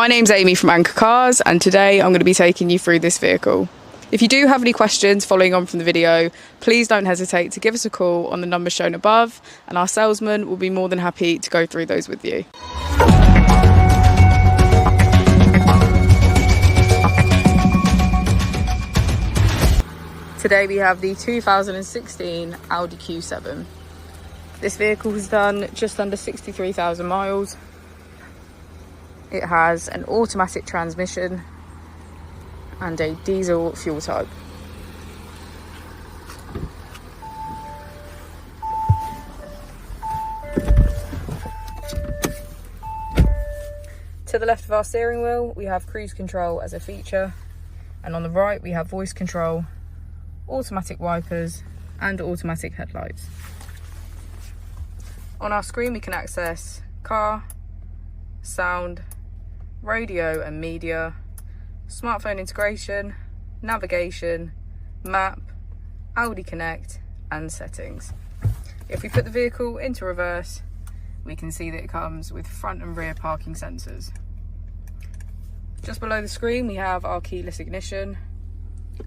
My name's Amy from Anchor Cars, and today I'm going to be taking you through this vehicle. If you do have any questions following on from the video, please don't hesitate to give us a call on the number shown above, and our salesman will be more than happy to go through those with you. Today we have the 2016 Audi Q7. This vehicle has done just under 63,000 miles. It has an automatic transmission and a diesel fuel type. To the left of our steering wheel, we have cruise control as a feature, and on the right we have voice control, automatic wipers and automatic headlights. On our screen we can access car, sound, radio and media, smartphone integration, navigation, map, Audi Connect and settings. If we put the vehicle into reverse, we can see that it comes with front and rear parking sensors. Just below the screen we have our keyless ignition,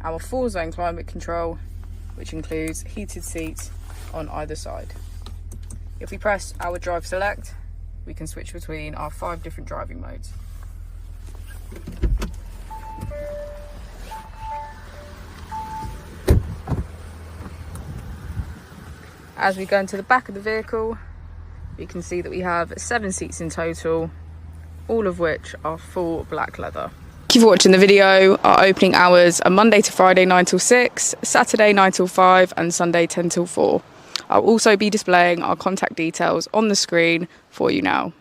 our 4-zone climate control, which includes heated seats on either side. If we press our drive select, we can switch between our 5 different driving modes. As we go into the back of the vehicle, we can see that we have 7 seats in total, all of which are full black leather. Thank you for watching the video. Our opening hours are Monday to Friday 9 till 6, Saturday 9 till 5 and Sunday 10 till 4. I'll also be displaying our contact details on the screen for you now.